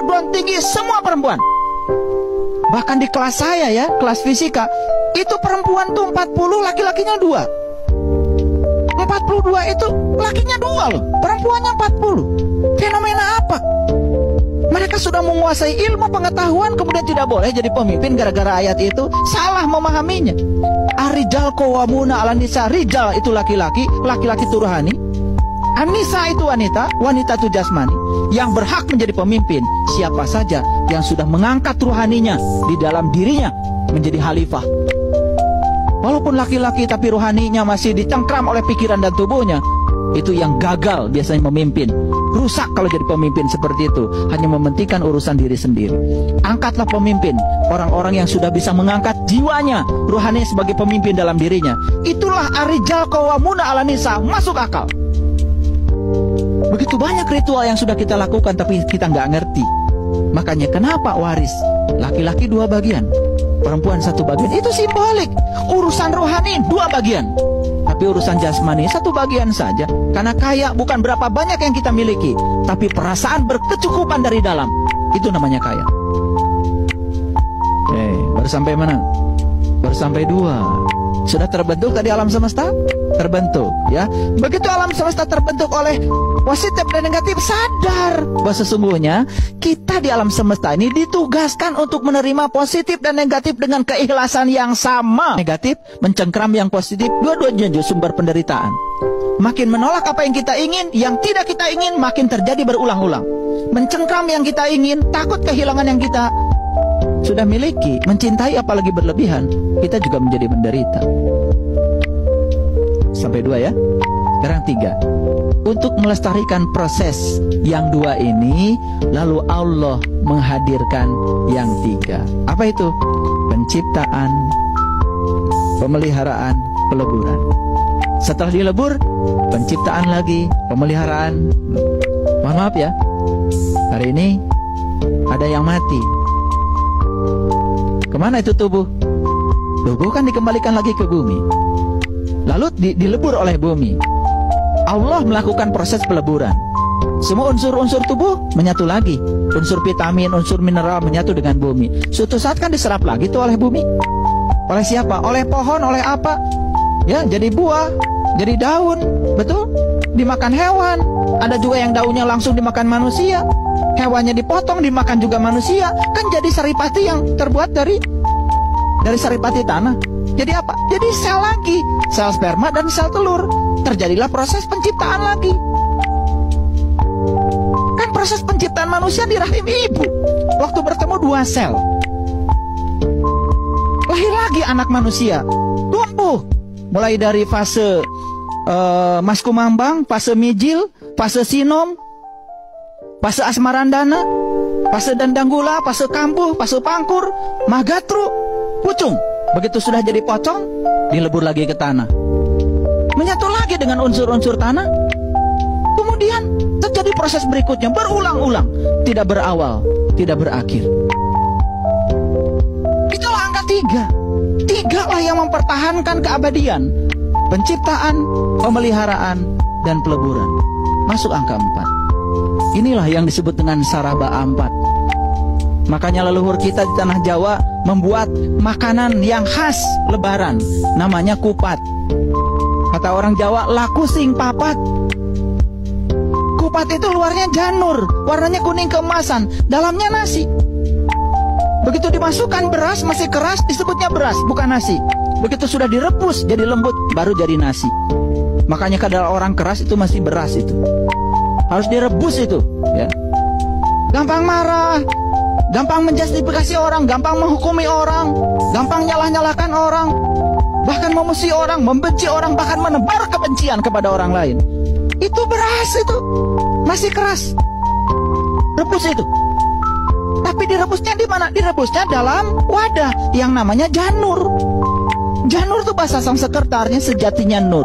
perguruan tinggi semua perempuan. Bahkan di kelas saya ya, kelas fisika, itu perempuan tuh 40, laki-lakinya 2. 42 itu lakinya 2 loh, perempuannya 40. Fenomena apa? Mereka sudah menguasai ilmu pengetahuan, kemudian tidak boleh jadi pemimpin gara-gara ayat itu. Salah memahaminya. Ar-rijal qawwamuna 'alan nisa. Rijal itu laki-laki, laki-laki itu rohani. An-nisa itu wanita, wanita itu jasmani. Yang berhak menjadi pemimpin siapa saja yang sudah mengangkat rohaninya di dalam dirinya menjadi khalifah. Walaupun laki-laki tapi rohaninya masih dicengkram oleh pikiran dan tubuhnya, itu yang gagal biasanya memimpin. Rusak kalau jadi pemimpin seperti itu, hanya mementingkan urusan diri sendiri. Angkatlah pemimpin, orang-orang yang sudah bisa mengangkat jiwanya, rohani sebagai pemimpin dalam dirinya. Itulah ar-rijal qawwamuna 'alan nisa. Masuk akal. Begitu banyak ritual yang sudah kita lakukan tapi kita nggak ngerti. Makanya kenapa waris laki-laki 2 bagian, perempuan 1 bagian? Itu simbolik. Urusan rohani 2 bagian, tapi urusan jasmani 1 bagian saja. Karena kaya bukan berapa banyak yang kita miliki, tapi perasaan berkecukupan dari dalam. Itu namanya kaya. Baru sampai mana? Baru sampai 2. Sudah terbentuk tadi alam semesta? Terbentuk ya. Begitu alam semesta terbentuk oleh positif dan negatif, sadar bahwa sesungguhnya kita di alam semesta ini ditugaskan untuk menerima positif dan negatif dengan keikhlasan yang sama. Negatif mencengkram yang positif, dua-duanya sumber penderitaan. Makin menolak apa yang kita ingin, yang tidak kita ingin makin terjadi berulang-ulang. Mencengkram yang kita ingin, takut kehilangan yang kita sudah miliki, mencintai apalagi berlebihan, kita juga menjadi menderita. Sampai 2 ya. Sekarang 3. Untuk melestarikan proses yang 2 ini, lalu Allah menghadirkan yang 3. Apa itu? Penciptaan, pemeliharaan, peleburan. Setelah dilebur, penciptaan lagi, pemeliharaan. Mohon maaf ya, hari ini ada yang mati. Kemana itu tubuh? Tubuh kan dikembalikan lagi ke bumi, lalu dilebur oleh bumi. Allah melakukan proses peleburan. Semua unsur-unsur tubuh menyatu lagi. Unsur vitamin, unsur mineral menyatu dengan bumi. Suatu saat kan diserap lagi tuh oleh bumi. Oleh siapa? Oleh pohon, oleh apa? Ya, jadi buah, jadi daun, betul? Dimakan hewan. Ada juga yang daunnya langsung dimakan manusia. Hewannya dipotong, dimakan juga manusia. Kan jadi saripati yang terbuat dari saripati tanah. Jadi apa? Jadi sel lagi, sel sperma dan sel telur. Terjadilah proses penciptaan lagi. Kan proses penciptaan manusia di rahim ibu. Waktu bertemu 2 sel, lahir lagi anak manusia. Tumbuh mulai dari fase mas kumambang, fase mijil, fase sinom, fase asmarandana, fase dandanggula, fase kampuh, fase pangkur, magatru, pucung. Begitu sudah jadi pocong, dilebur lagi ke tanah, menyatu lagi dengan unsur-unsur tanah. Kemudian terjadi proses berikutnya, berulang-ulang, tidak berawal, tidak berakhir. Itulah angka 3. 3 lah yang mempertahankan keabadian. Penciptaan, pemeliharaan, dan peleburan. Masuk angka 4. Inilah yang disebut dengan saraba 4. Makanya leluhur kita di tanah Jawa membuat makanan yang khas lebaran, namanya kupat. Kata orang Jawa, laku sing papat. Kupat itu luarnya janur, warnanya kuning keemasan, dalamnya nasi. Begitu dimasukkan beras masih keras, disebutnya beras, bukan nasi. Begitu sudah direbus jadi lembut, baru jadi nasi. Makanya kadang orang keras itu masih beras itu. Harus direbus itu, ya. Gampang marah, gampang menjustifikasi orang, gampang menghukumi orang, gampang nyalah-nyalahkan orang, bahkan memusuhi orang, membenci orang, bahkan menebar kebencian kepada orang lain. Itu beras itu, masih keras. Rebus itu. Tapi direbusnya di mana? Direbusnya dalam wadah yang namanya janur. Janur itu bahasa Sanskertanya sejatinya nur.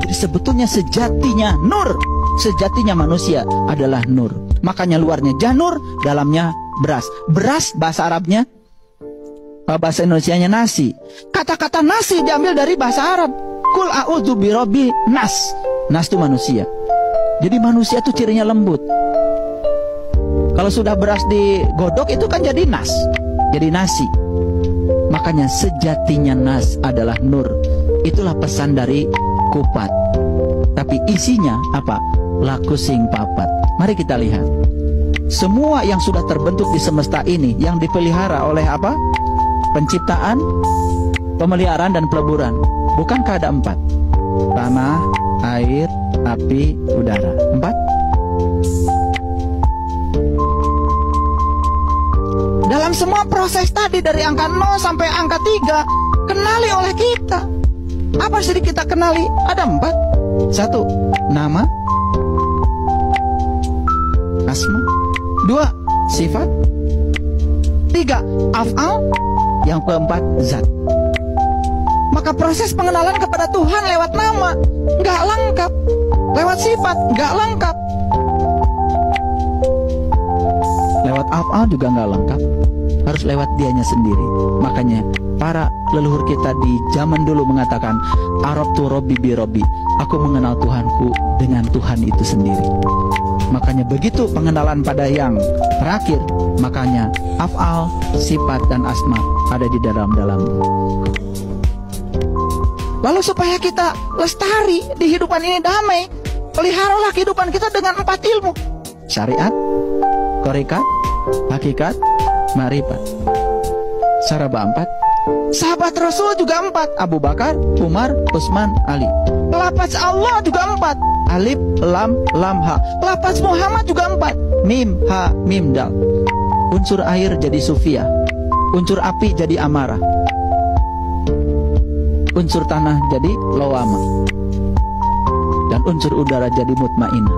Jadi sebetulnya sejatinya nur, sejatinya manusia adalah nur. Makanya luarnya janur, dalamnya beras. Beras bahasa Arabnya, bahasa Indonesianya nasi. Kata-kata nasi diambil dari bahasa Arab. Kul a'udzu birabbi nas. Nas itu manusia. Jadi manusia itu cirinya lembut. Kalau sudah beras digodok itu kan jadi nas, jadi nasi. Makanya sejatinya nas adalah nur. Itulah pesan dari kupat. Tapi isinya apa? Laku sing papat. Mari kita lihat. Semua yang sudah terbentuk di semesta ini yang dipelihara oleh apa? Penciptaan, pemeliharaan dan peleburan. Bukankah ada 4? Tanah, air, api, udara. 4. Dalam semua proses tadi dari angka 0 sampai angka 3 kenali oleh kita. Apa sih kita kenali? Ada 4. 1. Nama, asma. 2. Sifat. 3. Af'al. Yang keempat, zat. Maka proses pengenalan kepada Tuhan lewat nama nggak lengkap, lewat sifat nggak lengkap, lewat af'al juga nggak lengkap, harus lewat dianya sendiri. Makanya para leluhur kita di zaman dulu mengatakan, Arabtu Robbi bi Robbi, aku mengenal Tuhanku dengan Tuhan itu sendiri. Makanya begitu pengenalan pada yang terakhir, makanya af'al, sifat dan asma ada di dalam-dalamnya. Lalu supaya kita lestari di kehidupan ini damai, peliharalah kehidupan kita dengan 4 ilmu: syariat, qorikat, hakikat, ma'rifat. Saraba 4. Sahabat Rasul juga 4: Abu Bakar, Umar, Utsman, Ali. Lafaz Allah juga 4: alif, lam, ha. Lafaz Muhammad juga 4: mim, ha, mim, dal. Unsur air jadi sufia, unsur api jadi amarah, unsur tanah jadi lawama, dan unsur udara jadi mutmainah.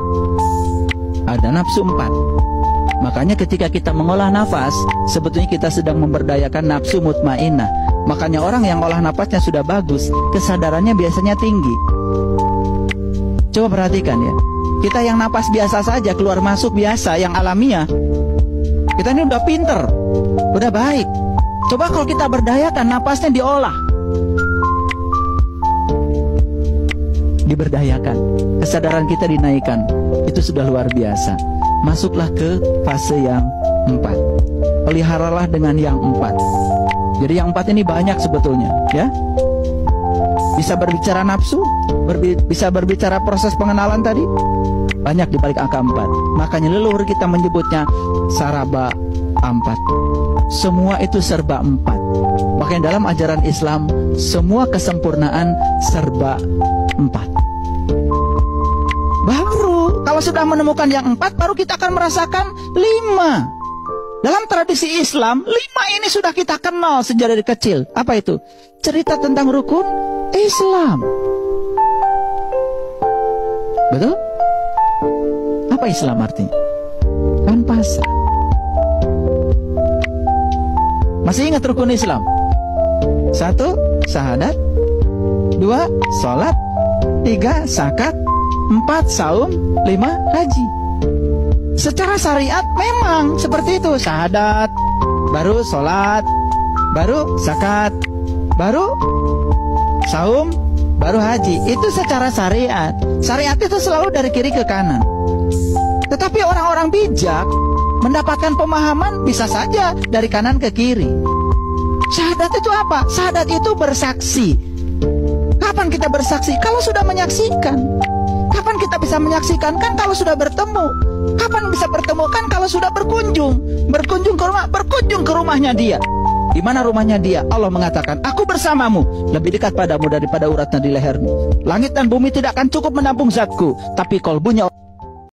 Ada nafsu 4. Makanya ketika kita mengolah nafas, sebetulnya kita sedang memberdayakan nafsu mutmainah. Makanya orang yang olah nafasnya sudah bagus, kesadarannya biasanya tinggi. Coba perhatikan ya, kita yang napas biasa saja, keluar masuk biasa, yang alamiah, kita ini udah pinter, udah baik. Coba kalau kita berdayakan, napasnya diolah, diberdayakan, kesadaran kita dinaikkan, itu sudah luar biasa. Masuklah ke fase yang 4. Peliharalah dengan yang 4. Jadi yang 4 ini banyak sebetulnya, ya. Bisa berbicara nafsu, bisa berbicara proses pengenalan tadi, banyak di balik angka 4. Makanya leluhur kita menyebutnya saraba 4. Semua itu serba 4. Makanya dalam ajaran Islam, semua kesempurnaan serba 4. Baru kalau sudah menemukan yang 4, baru kita akan merasakan 5. Dalam tradisi Islam, 5 ini sudah kita kenal sejak dari kecil. Apa itu? Cerita tentang rukun Islam. Betul? Apa Islam artinya? Kan pasrah. Masih ingat rukun Islam? 1. Syahadat. 2. Sholat. 3. Zakat. 4. Saum. 5. Haji. Secara syariat memang seperti itu. Syahadat, baru sholat, baru zakat, baru saum, baru haji. Itu secara syariat. Syariat itu selalu dari kiri ke kanan. Tetapi orang-orang bijak mendapatkan pemahaman bisa saja dari kanan ke kiri. Syahadat itu apa? Syahadat itu bersaksi. Kapan kita bersaksi? Kalau sudah menyaksikan. Kapan kita bisa menyaksikan? Kan kalau sudah bertemu. Kapan bisa bertemu? Kan kalau sudah berkunjung. Berkunjung ke rumahnya dia. Di mana rumahnya dia? Allah mengatakan, aku bersamamu, lebih dekat padamu daripada uratnya di lehermu. Langit dan bumi tidak akan cukup menampung zatku, tapi kolbunya